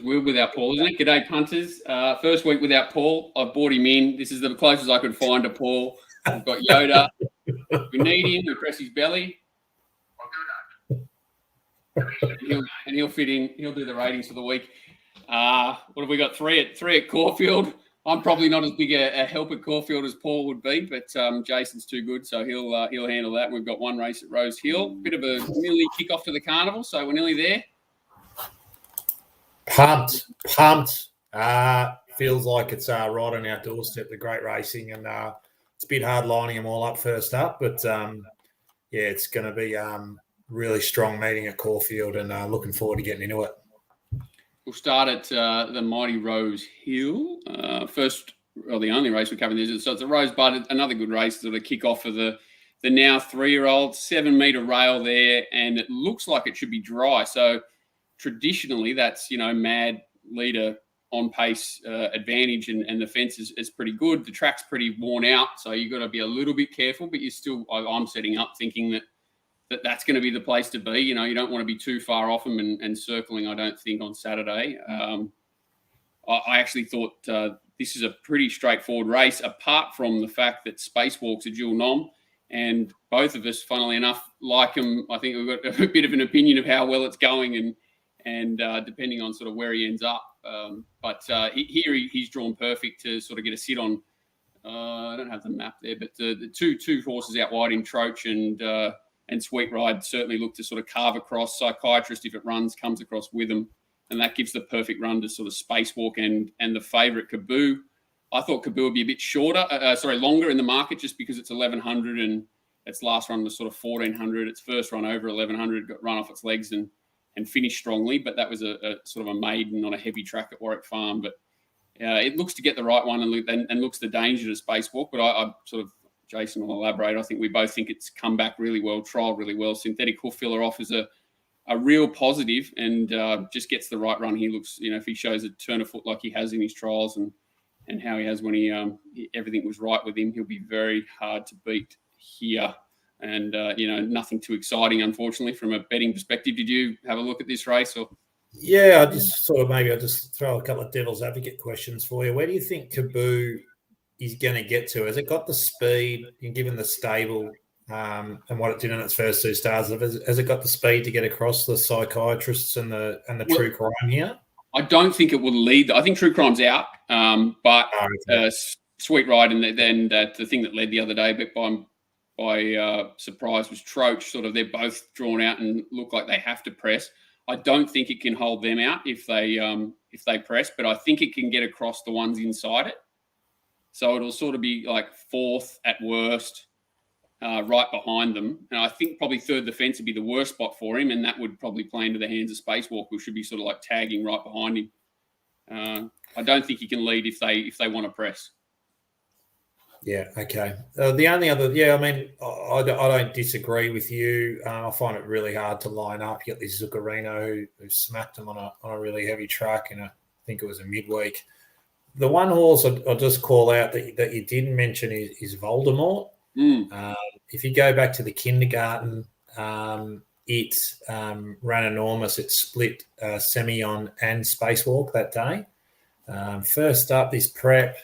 was Will without Paul, isn't it? G'day, punters. First week without Paul. I've brought him in. This is the closest I could find to Paul. We've got Yoda. We need him. We press his belly. And he'll fit in. He'll do the ratings for the week. What have we got? Three at Caulfield. I'm probably not as big a help at Caulfield as Paul would be, but Jason's too good, so he'll handle that. We've got one race at Rosehill. Bit of a nearly kick-off to the carnival, so we're nearly there. Pumped. Feels like it's right on our doorstep, the great racing, and it's a bit hard lining them all up first up, but it's going to be really strong meeting at Caulfield, and looking forward to getting into it. We'll start at the mighty Rosehill. The only race we're covering this. So it's a Rosebud, another good race, sort of kick off for the now 3-year-old, 7-metre rail there, and it looks like it should be dry. So traditionally, that's mad leader on pace advantage, and the fence is pretty good. The track's pretty worn out, so you've got to be a little bit careful. But I'm setting up thinking that's going to be the place to be. You don't want to be too far off them and circling, I don't think, on Saturday. I actually thought this is a pretty straightforward race, apart from the fact that Spacewalk's a dual nom, and both of us, funnily enough, like him. I think we've got a bit of an opinion of how well it's going and depending on sort of where he ends up. But he's drawn perfect to sort of get a sit on. I don't have the map there, but the two horses out wide in Troach and Sweet Ride certainly look to sort of carve across. Psychiatrist, if it runs, comes across with them, and that gives the perfect run to sort of Spacewalk and the favourite Kaboo. I thought Kaboo would be a bit longer in the market, just because it's 1,100 and its last run was sort of 1,400. Its first run over 1,100 got run off its legs and finished strongly, but that was a sort of a maiden on a heavy track at Warwick Farm. But it looks to get the right one and looks the danger to Spacewalk. But I sort of, Jason will elaborate. I think we both think it's come back really well, trialled really well. Synthetic hoof filler off is a real positive, and just gets the right run. He looks, if he shows a turn of foot like he has in his trials and how he has when he everything was right with him, he'll be very hard to beat here. And nothing too exciting, unfortunately, from a betting perspective. Did you have a look at this race? Or yeah, I'll just throw a couple of devil's advocate questions for you. Where do you think Kaboo is going to get to? Has it got the speed, and given the stable and what it did in its first two starts, has it got the speed to get across the Psychiatrists and the True Crime here? I don't think it will lead. I think True Crime's out, but Sweet Ride and then the thing that led the other day, but by surprise, was Troach. Sort of, they're both drawn out and look like they have to press. I don't think it can hold them out if they press, but I think it can get across the ones inside it. So it'll sort of be like fourth at worst, right behind them. And I think probably third the fence would be the worst spot for him, and that would probably play into the hands of Spacewalk, who should be sort of like tagging right behind him. I don't think he can lead if they want to press. Yeah, okay. The only other, I don't disagree with you. I find it really hard to line up. You got this Zuccarino who smacked him on a really heavy track, and I think it was a midweek. The one horse I'll just call out that you didn't mention is Voldemort. If you go back to the kindergarten, it ran enormous. It split Semyon and Spacewalk that day. First up, this prep,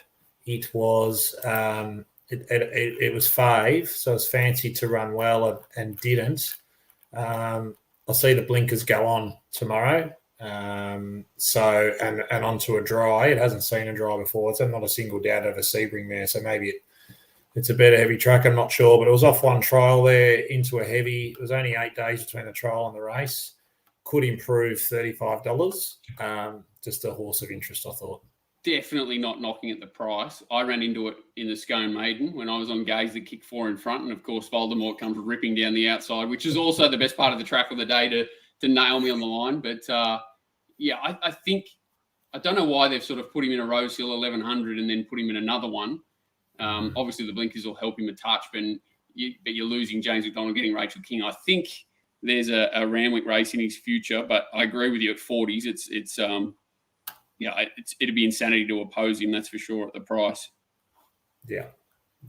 it was it was fave, so it's fancy to run well and didn't. I'll see the blinkers go on tomorrow. And onto a dry. It hasn't seen a dry before. It's not a single doubt of a Sebring there, so maybe it's a better heavy track. I'm not sure, but it was off one trial there into a heavy. It was only 8 days between the trial and the race. Could improve $35. Just a horse of interest, I thought. Definitely not knocking at the price. I ran into it in the Scone Maiden when I was on Gaze that kicked 4 in front, and of course Voldemort comes ripping down the outside, which is also the best part of the track of the day to nail me on the line. But I think, I don't know why they've sort of put him in a Rosehill 1,100 and then put him in another one. Obviously the blinkers will help him a touch, but you're losing James McDonald, getting Rachel King. I think there's a Randwick race in his future, but I agree with you at 40s. It'd be insanity to oppose him, that's for sure, at the price. Yeah.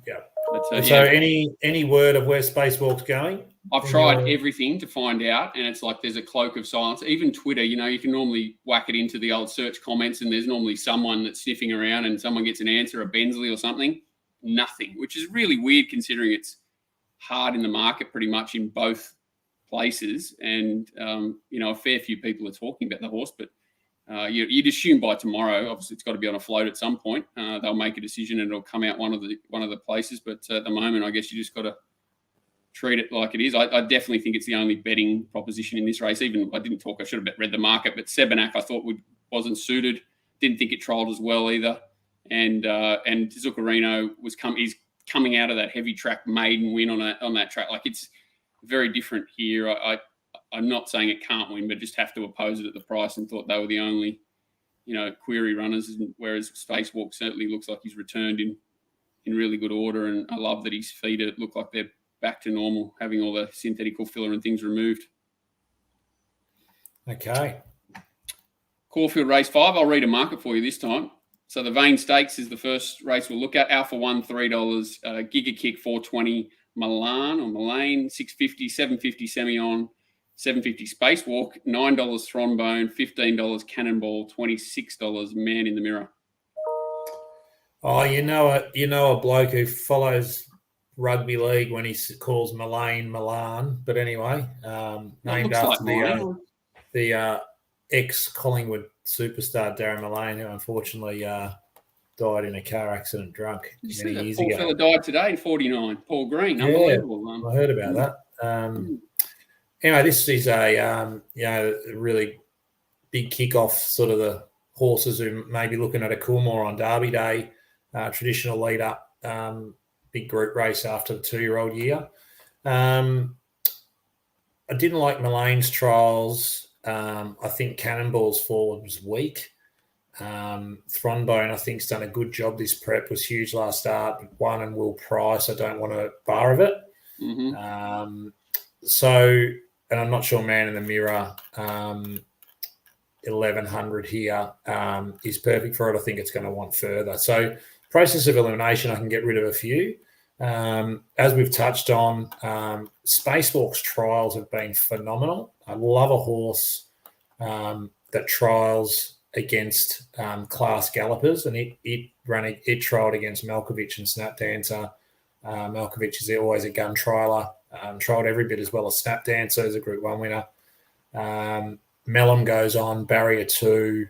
Yeah. But, So any word of where Spacewalk's going? I've tried everything to find out, and it's like there's a cloak of silence. Even Twitter, you can normally whack it into the old search comments, and there's normally someone that's sniffing around, and someone gets an answer, a Bensley or something. Nothing, which is really weird considering it's hard in the market pretty much in both places, and a fair few people are talking about the horse, but you'd assume by tomorrow, obviously it's got to be on a float at some point. They'll make a decision and it'll come out one of the places. But at the moment, I guess you just got to treat it like it is. I definitely think it's the only betting proposition in this race. Even I should have read the market, but Sebenak I thought wasn't suited. Didn't think it trialled as well either. And Zuccarino is coming out of that heavy track maiden win on that track. Like, it's very different here. I'm not saying it can't win, but just have to oppose it at the price, and thought they were the only, query runners. Whereas Spacewalk certainly looks like he's returned in really good order, and I love that his feet look like they're back to normal, having all the synthetical filler and things removed. Okay. Caulfield race 5. I'll read a market for you this time. So the Vane Stakes is the first race we'll look at. Alpha 1, $3. Giga Kick, $4.20. Mullane, $6.50. $7.50 Semyon. $7.50 Spacewalk. $9 Thronbone. $15 Cannonball. $26 Man in the Mirror. Oh, you know a bloke who follows rugby league when he calls Mullane Milan. But anyway, named after the ex-Collingwood superstar Darren Mullane, who unfortunately died in a car accident drunk many years ago. Poor fella died today, 49. Paul Green, unbelievable. I heard about that. Anyway, this is a really big kickoff, sort of the horses who may be looking at a Coolmore on Derby Day, traditional lead up, big group race after the 2-year-old year. I didn't like Mullane's trials. I think Cannonball's forward was weak. Thronbone, I think, has done a good job. This prep was huge last start. Won and Will Price. I don't want a bar of it. Mm-hmm. And I'm not sure Man in the Mirror, 1100 here is perfect for it. I think it's going to want further. So process of elimination, I can get rid of a few. As we've touched on, Spacewalk's trials have been phenomenal. I love a horse that trials against class gallopers, and it trialled against Malkovich and Snap Dancer. Malkovich is always a gun trialer. Trialled every bit as well as Snap Dancer as a Group 1 winner. Mellom goes on, Barrier 2.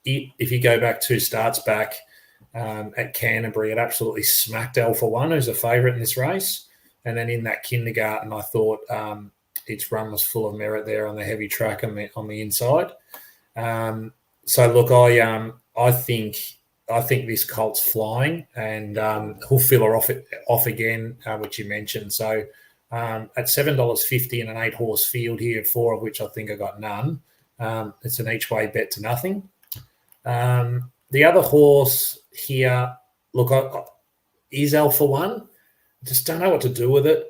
If you go back 2 starts back at Canterbury, it absolutely smacked Alpha 1, who's a favourite in this race. And then in that Kindergarten, I thought its run was full of merit there on the heavy track on the inside. So look, I think this colt's flying, and he'll fill her off again, which you mentioned. So at $7.50 in an 8-horse field here, 4 of which I think I got none. It's an each way bet to nothing. The other horse here, look, is Alpha 1. Just don't know what to do with it.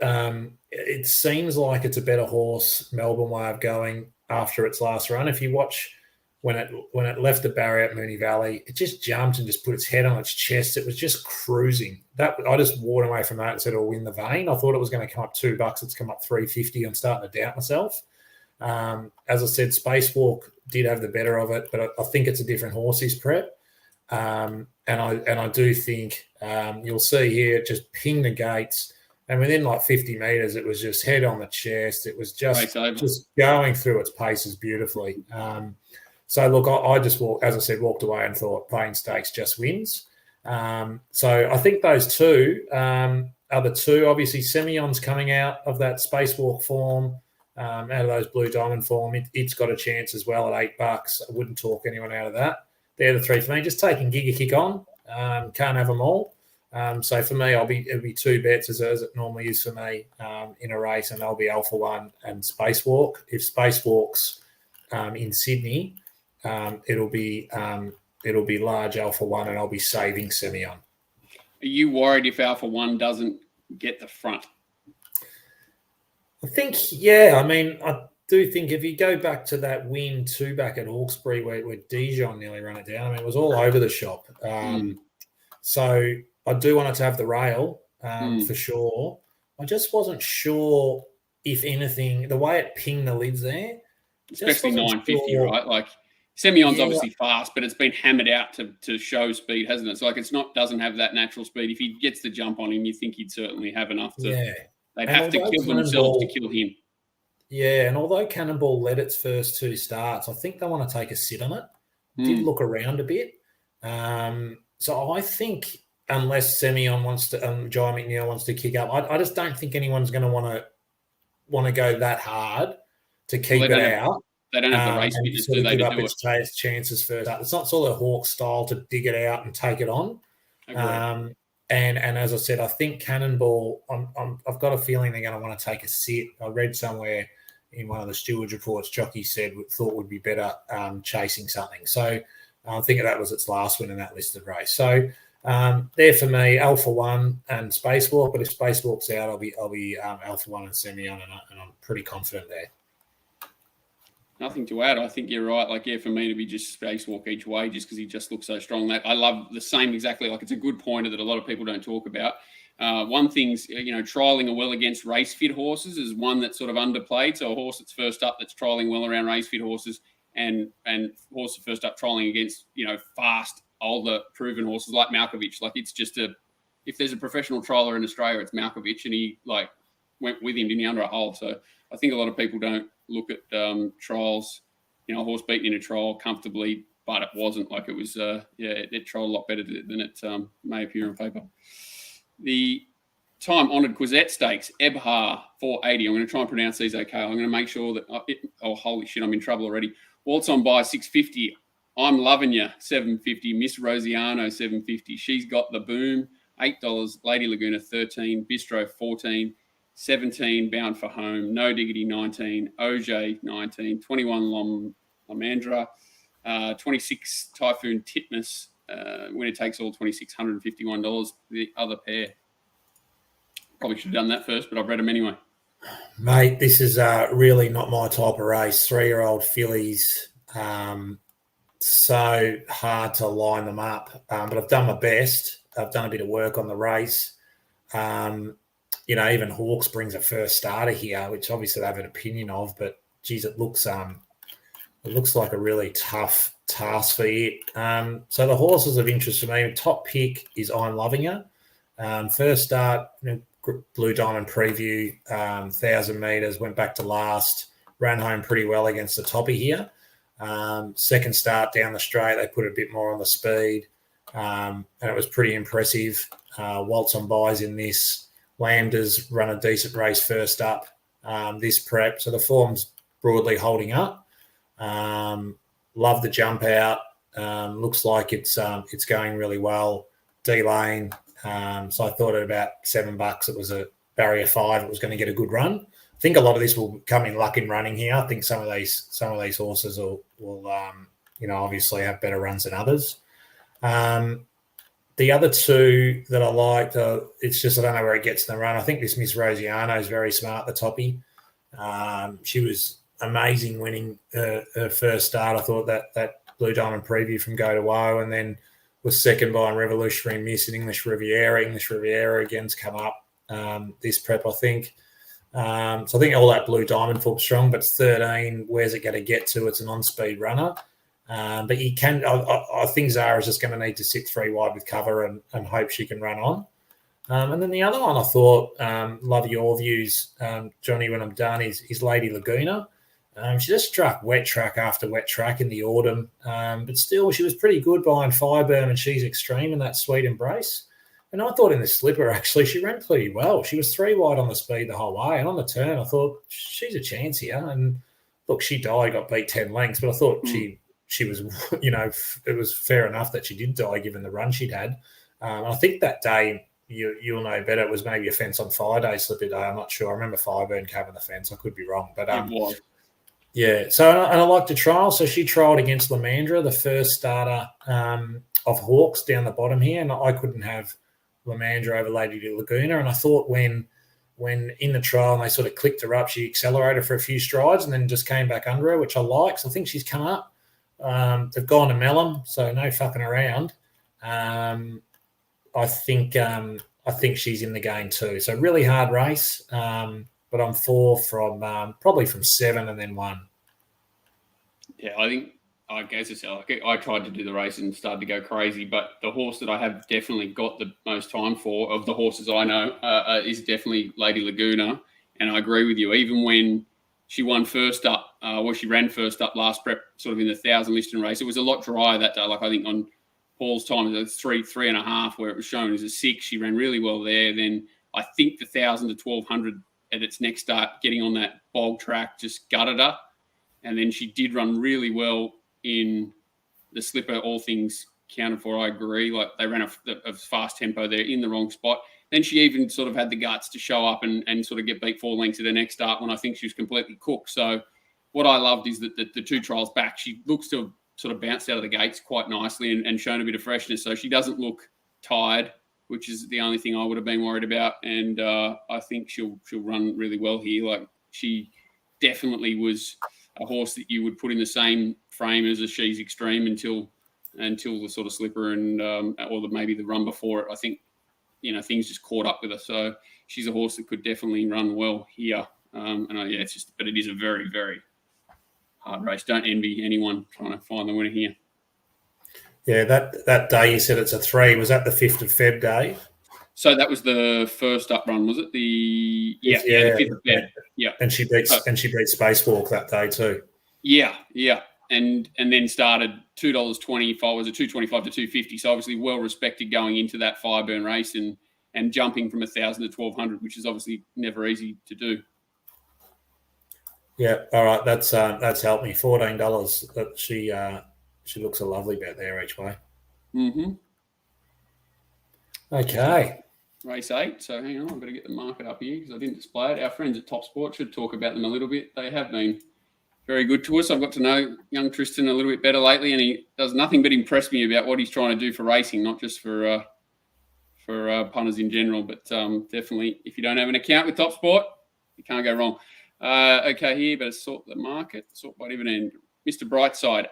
It seems like it's a better horse, Melbourne way of going after its last run. If you watch when it left the barrier at Moonee Valley, it just jumped and just put its head on its chest. It was just cruising. I just walked away from that and said it'll win the Vane. I thought it was going to come up $2. It's come up $3.50. I'm starting to doubt myself. As I said, Spacewalk did have the better of it, but I think it's a different horse's prep. And I do think you'll see here it just pinged the gates, and within like 50 metres, it was just head on the chest. It was just going through its paces beautifully. So look, I just walked away and thought Vane Stakes just wins. So I think those two are the two. Obviously, Semyon's coming out of that Spacewalk form, out of those Blue Diamond form. It's got a chance as well at $8. I wouldn't talk anyone out of that. They're the three for me. Just taking Giga Kick on. Can't have them all. So for me, it'll be 2 bets as it normally is for me in a race, and they'll be Alpha 1 and Spacewalk. If Spacewalk's in Sydney, it'll be large Alpha 1, and I'll be saving Semyon. Are you worried if Alpha 1 doesn't get the front? I think, yeah. I mean, I do think if you go back to that win 2 back at Hawkesbury where Dijon nearly ran it down, I mean, it was all over the shop. So I do want it to have the rail Mm. for sure. I just wasn't sure if anything, the way it pinged the lids there, just Especially wasn't 950, sure. right? Like Semyon's Yeah, obviously fast, but it's been hammered out to show speed, hasn't it? So like doesn't have that natural speed. If he gets the jump on him, you think he'd certainly have enough to. yeah. They'd And have to although kill themselves to Cannonball, kill him. yeah, and although Cannonball led its first 2 starts, I think they want to take a sit on it. Did Mm. look around a bit. So I think unless Semyon wants to, Jai McNeil wants to kick up, I just don't think anyone's going to want to go that hard to keep it out. They don't have the race And fitness, sort do of they, give to up do it? its chances first up. It's not sort of Hawk style to dig it out and take it on. Agreed. And as I said, I think Cannonball, I've got a feeling they're going to want to take a sit. I read somewhere in one of the stewards reports, Jockey thought would be better chasing something. So I think that was its last win in that listed race. So there for me, Alpha One and Spacewalk. But if Spacewalk's out, I'll be Alpha One and Semyon, and I'm pretty confident there. Nothing to add. I think you're right. Like, yeah, for me to be just Spacewalk each way, just because he just looks so strong. That I love the same exactly. Like, it's a good pointer that a lot of people don't talk about. One thing's, trialing a well against race fit horses is one that's sort of underplayed. So a horse that's first up that's trialing well around race fit horses, and horses first up trialing against fast older proven horses like Malkovich. Like, it's just if there's a professional trialer in Australia, it's Malkovich, and he went with him, didn't he, under a hole. So I think a lot of people don't look at trials, a horse beaten in a trial comfortably, but it wasn't. Like, it was, it trialled a lot better than it may appear on paper. The time-honoured Quizette Stakes, Ebhar 480. I'm going to try and pronounce these okay. I'm going to make sure that, holy shit, I'm in trouble already. Waltz on by 650. I'm Loving You, 750. Miss Rosiano, 750. She's Got the Boom, $8. Lady Laguna, 13. Bistro, 14. 17, Bound for Home. No Diggity, 19. OJ, 19. 21, Lomandra. 26, Typhoon Titmus. Winner takes all, $2,651. The other pair. Probably should have done that first, but I've read them anyway. Mate, this is really not my type of race. 3-year-old fillies. So hard to line them up. But I've done my best. I've done a bit of work on the race. Even Hawks brings a first starter here, which obviously they have an opinion of, but geez, it looks like a really tough task for it. So the horses of interest for me, top pick is I'm Loving You. First start, Blue Diamond Preview, 1,000 metres, went back to last, ran home pretty well against the toppy here. Second start down the straight, they put a bit more on the speed, and it was pretty impressive. Waltz on buys in this. Lambda's run a decent race first up this prep, so the form's broadly holding up. Love the jump out. Looks like it's going really well. D-Lane. So I thought at about $7, it was a barrier 5. It was going to get a good run. I think a lot of this will come in luck in running here. I think some of these horses will obviously have better runs than others. The other two that I liked, it's just I don't know where it gets in the run. I think this Miss Rosiano is very smart, the toppy. She was amazing winning her first start. I thought that Blue Diamond Preview from Go to Woe, and then was second by Revolutionary Miss and English Riviera. English Riviera again's come up this prep, I think. So I think all that Blue Diamond fought strong, but it's 13. Where's it going to get to? It's an on-speed runner. But you can. I think Zara's just going to need to sit 3 wide with cover and hope she can run on. And then the other one I thought, love your views, Johnny, when I'm done, is Lady Laguna. She just struck wet track after wet track in the autumn, but still she was pretty good behind Fireburn and She's Extreme in that Sweet Embrace. And I thought in the slipper, actually, she ran pretty well. She was 3 wide on the speed the whole way. And on the turn, I thought she's a chance here. And look, she died, got beat 10 lengths, but I thought she was, it was fair enough that she did die given the run she'd had. I think that day, you'll know better, it was maybe a fence on fire day, slipper day. I'm not sure. I remember Fireburn covering the fence. I could be wrong. But it was. Yeah. So, and I liked the trial. So she trialled against Lomandra, the first starter of Hawks down the bottom here. And I couldn't have Lomandra over Lady Laguna. And I thought when in the trial and they sort of clicked her up, she accelerated for a few strides and then just came back under her, which I like. So I think she's come up. They've gone to Mellum, so no fucking around. I think she's in the game too. So really hard race, but I'm 4 from probably from 7 and then 1. Yeah, I guess it's I tried to do the race and started to go crazy, but the horse that I have definitely got the most time for of the horses I know is definitely Lady Laguna, and I agree with you. Even when she won first up, she ran first up last prep, sort of in the 1,000 listing race, it was a lot drier that day. Like I think on Paul's time, it was 3.5, where it was shown as a 6. She ran really well there. Then I think the 1,000 to 1,200 at its next start, getting on that bog track, just gutted her. And then she did run really well in the slipper, all things counted for, I agree. Like they ran a fast tempo there in the wrong spot. Then she even sort of had the guts to show up and sort of get beat 4 lengths at her next start when I think she was completely cooked. So what I loved is that the 2 trials back, she looks to have sort of bounced out of the gates quite nicely and shown a bit of freshness. So she doesn't look tired, which is the only thing I would have been worried about. And I think she'll run really well here. Like she definitely was a horse that you would put in the same frame as a She's Extreme until the sort of slipper and maybe the run before it. I think things just caught up with her. So she's a horse that could definitely run well here. But it is a very, very hard race. Don't envy anyone trying to find the winner here. Yeah, that day you said it's a 3. Was that the 5th of Feb day? So that was the first up run, was it? The 5th of Feb. Yeah. And she beat Spacewalk that day too. Yeah. And then started $2.25, was a $2.25 to $2.50. So obviously well respected going into that Fireburn race and jumping from 1,000 to 1,200, which is obviously never easy to do. Yeah, all right. That's helped me. $14. That she looks a lovely bet there each way. Mm-hmm. Okay. Race 8. So hang on, I've got to get the market up here because I didn't display it. Our friends at Top Sport should talk about them a little bit. They have been very good to us. I've got to know young Tristan a little bit better lately, and he does nothing but impress me about what he's trying to do for racing, not just for punters in general, but definitely if you don't have an account with Top Sport, you can't go wrong. Okay, here, better sort the market, sort by dividend. Mr. Brightside,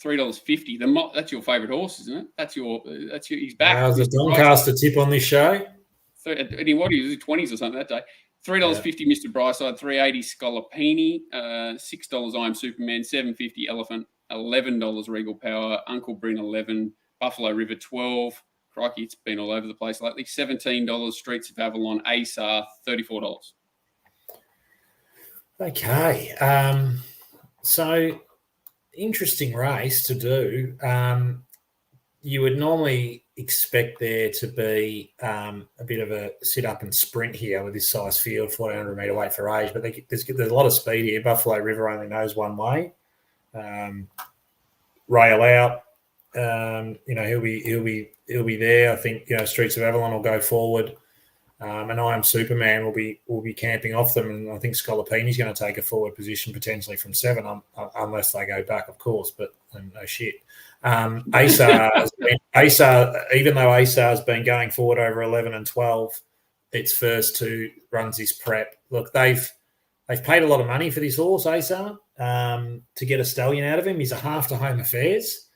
$3.50. That's your favourite horse, isn't it? That's your. He's back. How's the Doncaster tip on this show? What do you do? 20s or something that day. $3.50 Mr. Brightside, $3.80 Scalapini, $6 I Am Superman, $7.50 Elephant, $11 Regal Power, Uncle Bryn $11, Buffalo River $12. Crikey, it's been all over the place lately. $17 Streets of Avalon, ASAR $34. Okay, so interesting race to do. You would normally expect there to be a bit of a sit-up and sprint here with this size field, 1,400 metre weight for age, but there's a lot of speed here. Buffalo River only knows one way. Rail out, he'll be there. I think Streets of Avalon will go forward, and I Am Superman will be camping off them, and I think Scalapini's going to take a forward position potentially from 7, unless they go back, of course. But no shit. ASAR, even though ASAR has been going forward over 11 and 12, its first 2 runs this prep. Look, they've paid a lot of money for this horse, ASAR, to get a stallion out of him. He's a half to home affairs.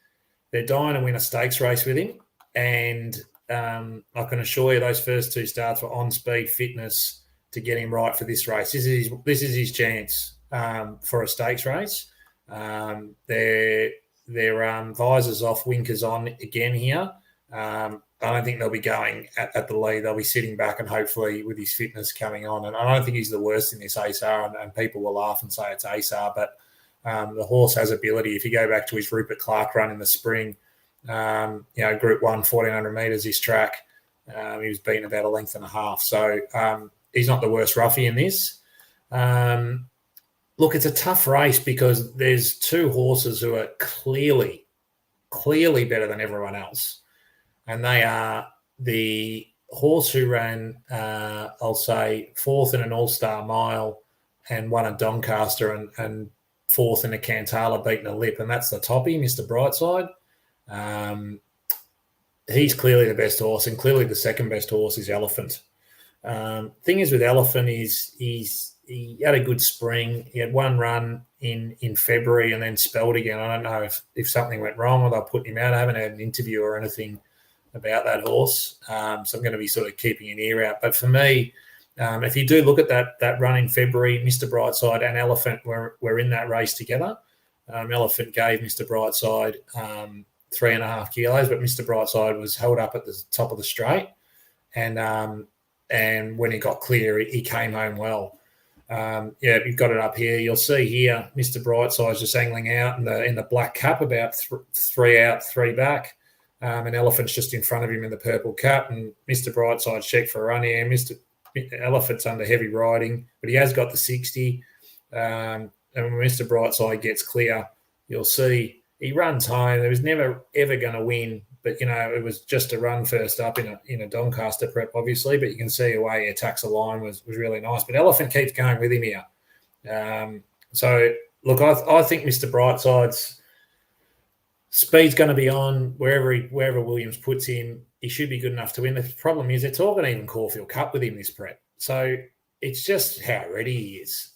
They're dying to win a stakes race with him, and I can assure you those first 2 starts were on speed fitness to get him right for this race. This is his chance for a stakes race. Their visors off, winkers on again here. I don't think they'll be going at the lead. They'll be sitting back and hopefully with his fitness coming on. And I don't think he's the worst in this ASAR, and people will laugh and say it's ASAR, but the horse has ability. If you go back to his Rupert Clark run in the spring, Group 1, 1,400 metres, his track, he was beaten about 1.5 lengths. So he's not the worst roughie in this. Look, it's a tough race because there's 2 horses who are clearly better than everyone else. And they are the horse who ran, I'll say, 4th in an All-Star Mile and won a Doncaster and 4th in a Cantala beating a lip. And that's the toppy, Mr. Brightside. He's clearly the best horse, and clearly the second best horse is Elephant. Thing is with Elephant is he had a good spring. He had 1 run in February and then spelled again. I don't know if something went wrong or they'll put him out. I haven't had an interview or anything about that horse. So I'm going to be sort of keeping an ear out. But for me, if you do look at that run in February, Mr. Brightside and Elephant were in that race together. Elephant gave Mr. Brightside 3.5 kilos, but Mr. Brightside was held up at the top of the straight, and when he got clear, he came home well. You've got it up here. You'll see here, Mr. Brightside's just angling out in the black cap, about 3 out, 3 back. And Elephant's just in front of him in the purple cap, and Mr. Brightside's checked for a run here. Mr. Elephant's under heavy riding, but he has got the 60. And when Mr. Brightside gets clear, you'll see he runs home. He was never, ever going to win, but, it was just a run first up in a Doncaster prep, obviously, but you can see the way he attacks the line was really nice. But Elephant keeps going with him here. So, look, I think Mr. Brightside's speed's going to be on wherever Williams puts him. He should be good enough to win. The problem is it's all going to even Caulfield Cup with him this prep. So it's just how ready he is.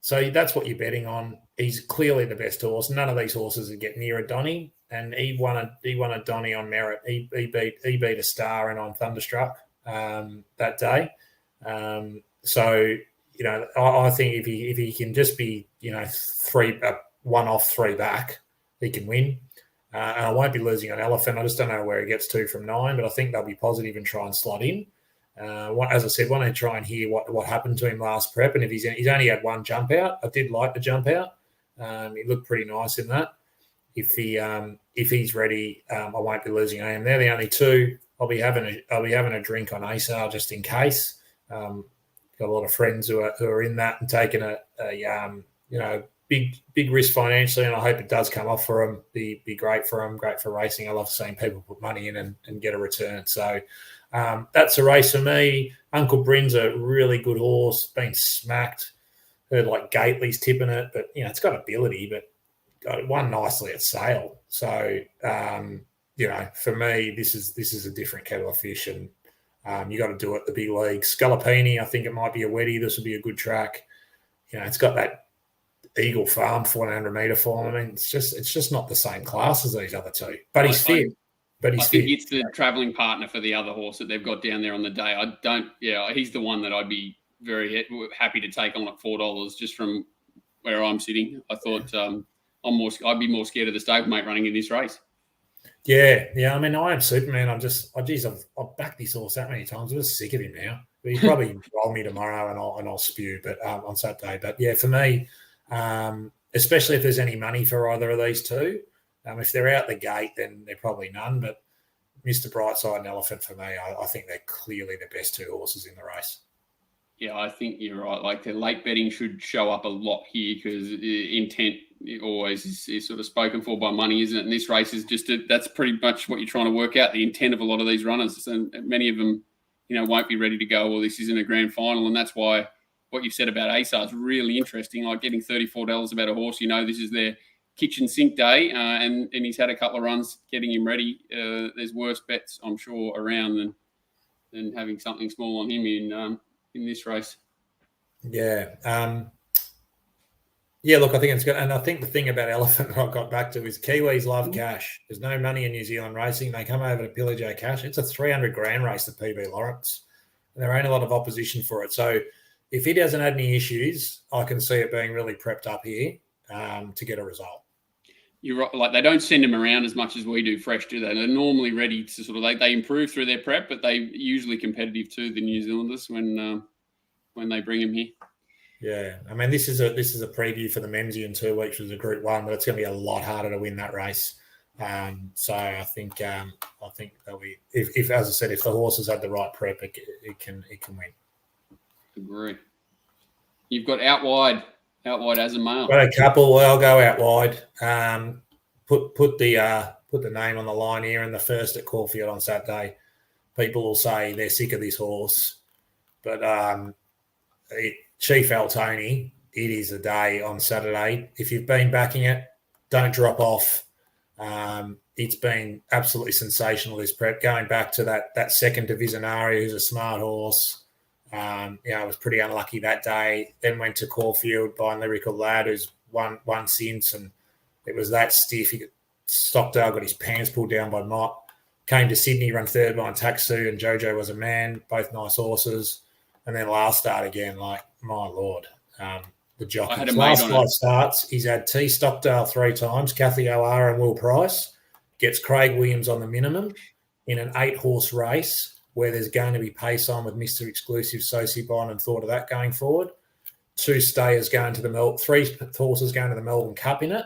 So that's what you're betting on. He's clearly the best horse. None of these horses would get near a Donny, and he won a Donny on merit. He beat a Star and on Thunderstruck that day. So I think if he can just be 1 off 3 back, he can win. And I won't be losing on Elephant. I just don't know where he gets to from 9, but I think they'll be positive and try and slot in. As I said, want to try and hear what happened to him last prep, and if he's only had 1 jump out. I did like the jump out. He looked pretty nice in that. If he's ready, I won't be losing on him. They're the only 2. I'll be having a drink on ASAR just in case. Got a lot of friends who are in that and taking a big risk financially, and I hope it does come off for them. Be great for them, great for racing. I love seeing people put money in and get a return. So that's a race for me. Uncle Bryn's a really good horse, been smacked. Heard like Gately's tipping it, but it's got ability, but it won nicely at Sale. So for me, this is a different kettle of fish, and you got to do it the big league. Scalapini, I think it might be a wetty. This will be a good track. It's got that Eagle Farm 400 metre form. I mean, it's just not the same class as these other 2. But he's fit. I think it's the travelling partner for the other horse that they've got down there on the day. He's the one that I'd be very happy to take on at $4 just from where I'm sitting. I thought I'd be more scared of the stablemate running in this race. Yeah. I mean, I am Superman. I've backed this horse that many times. I'm just sick of him now. He'll probably roll me tomorrow and I'll spew, but on Saturday. But yeah, for me, especially if there's any money for either of these 2. If they're out the gate, then they're probably none. But Mr. Brightside and Elephant, for me, I think they're clearly the best 2 horses in the race. Yeah, I think you're right. Like the late betting should show up a lot here because intent always is sort of spoken for by money, isn't it? And this race is that's pretty much what you're trying to work out, the intent of a lot of these runners. And many of them, won't be ready to go, well, this isn't a grand final. And that's why what you've said about ASAR is really interesting. Like getting $34 about a horse, this is their kitchen sink day, and he's had a couple of runs getting him ready. There's worse bets, I'm sure, around than having something small on him in this race. Yeah. Look, I think it's good. And I think the thing about Elephant that I got back to is Kiwis love cash. There's no money in New Zealand racing. They come over to Pillage Cash. It's a 300 grand race, the PB Lawrence. And there ain't a lot of opposition for it. So if he doesn't have any issues, I can see it being really prepped up here to get a result. You're right. Like they don't send them around as much as we do fresh, do they? They're normally ready to sort of they improve through their prep, but they're usually competitive too, the New Zealanders, when they bring them here. Yeah, I mean this is a preview for the Memsie in 2 weeks, which is a Group 1, but it's going to be a lot harder to win that race. So I think they'll be if as I said, if the horses had the right prep, it can win. Agree. You've got out wide as a male. Got a couple. Well, I'll go out wide. Put the name on the line here in the first at Caulfield on Saturday. People will say they're sick of this horse, but Chief Altoni, it is a day on Saturday. If you've been backing it, don't drop off. It's been absolutely sensational, this prep. Going back to that second to Visionari, who's a smart horse. I was pretty unlucky that day. Then went to Caulfield by a Lyrical Lad, who's won since, and it was that stiff. Stockdale got his pants pulled down by Mott. Came to Sydney, run third behind Taxu, and Jojo Was a Man, both nice horses. And then last start again, like, my Lord, the jockeys. Last 5 starts, he's had T. Stockdale 3 times, Kathy O'Hara and Will Price, gets Craig Williams on the minimum in an 8-horse race where there's going to be pace on with Mr. Exclusive, Socibon, and thought of that going forward. 2 stayers going to the 3 horses going to the Melbourne Cup in it.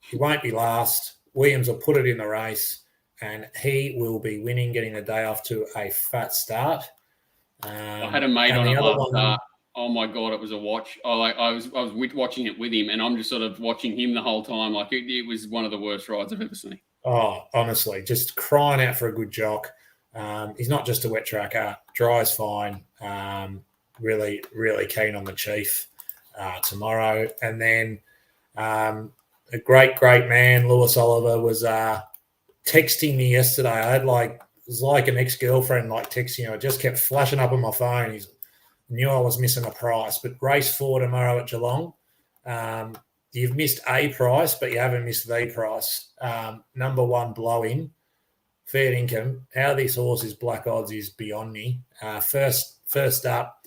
He won't be last. Williams will put it in the race, and he will be winning, getting the day off to a fat start. I had a mate on it last start. Oh my God, it was a watch. I was watching it with him, and I'm just sort of watching him the whole time. Like it was one of the worst rides I've ever seen. Oh, honestly, just crying out for a good jock. He's not just a wet tracker. Dry's fine. Really, really keen on the Chief tomorrow. And then a great man, Lewis Oliver, was texting me yesterday. It was like an ex-girlfriend texting. I just kept flashing up on my phone. He knew I was missing a price. But race 4 tomorrow at Geelong. You've missed a price, but you haven't missed the price. Number 1, Blow In. Fair income. How this horse is black odds is beyond me. First up,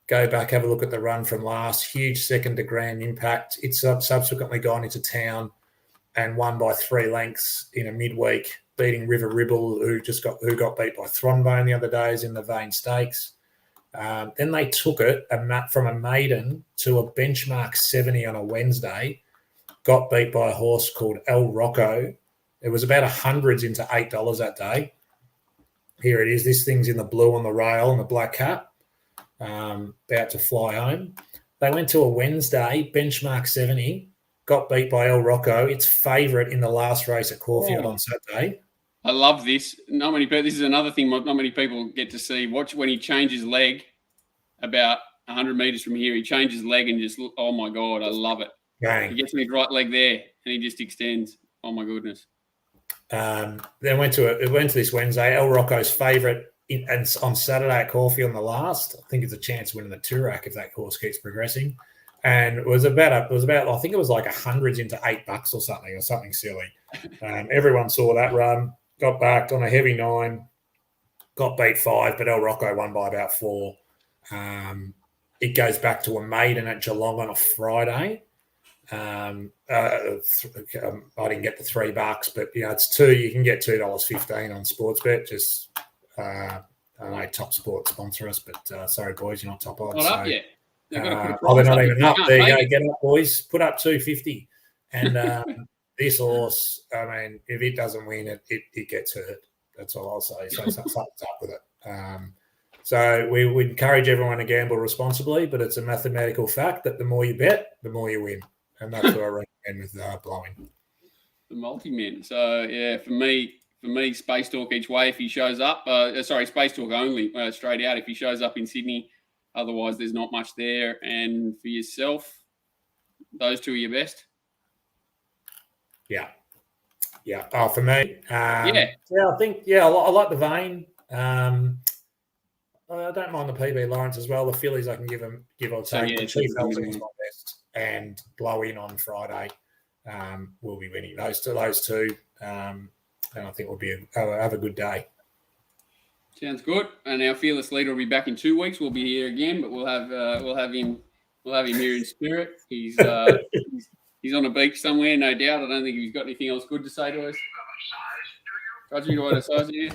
go back, have a look at the run from last. Huge second to Grand Impact. It's subsequently gone into town and won by 3 lengths in a midweek, beating River Ribble, who got beat by Thronbone the other days in the Vane Stakes. Then they took it from a maiden to a benchmark 70 on a Wednesday, got beat by a horse called El Rocco. It was about $100s into $8 that day. Here it is. This thing's in the blue on the rail and the black cap, about to fly home. They went to a Wednesday, benchmark 70, got beat by El Rocco. It's favourite in the last race at Caulfield on Saturday. I love this. This is another thing not many people get to see. Watch when he changes leg about 100 metres from here. He changes leg and just, oh, my God, I love it. Dang. He gets his right leg there and he just extends. Oh, my goodness. Then it went to this Wednesday. El Rocco's favourite on Saturday at Caulfield in the last. I think it's a chance winning the Toorak if that horse keeps progressing. And it was about I think it was like $100s into $8 or something silly. Everyone saw that run, got backed on a heavy 9, got beat 5, but El Rocco won by about 4. It goes back to a maiden at Geelong on a Friday. I didn't get the $3, but it's 2. You can get $2.15 on Sportsbet. Just I know Top Sport sponsor us, but sorry boys, you're not top odds. Not up yet. They're not even up. There you go. Get up, boys. Put up $2.50. And this horse, I mean, if it doesn't win, it gets hurt. That's all I'll say. So something's up with it. So we would encourage everyone to gamble responsibly, but it's a mathematical fact that the more you bet, the more you win. And that's what I recommend with blowing. The multi-men. So, yeah, for me, Space Talk each way if he shows up. Space Talk only, straight out if he shows up in Sydney. Otherwise, there's not much there. And for yourself, those 2 are your best? Yeah. Oh, for me, I think, I like the Vane. I don't mind the PB Lawrence as well. The fillies I can give or take. The Chief Helton is my best. And Blow In on Friday will be winning. Those two, and I think we'll have a good day. Sounds good. And our fearless leader will be back in 2 weeks. We'll be here again, but we'll have him here in spirit. He's he's on a beach somewhere, no doubt. I don't think he's got anything else good to say to us. Judging by the size of you,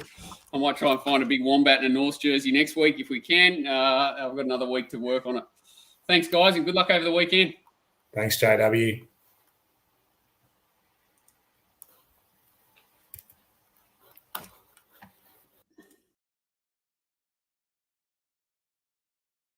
I might try and find a big wombat and a Norse jersey next week if we can. I've got another week to work on it. Thanks, guys, and good luck over the weekend. Thanks, JW.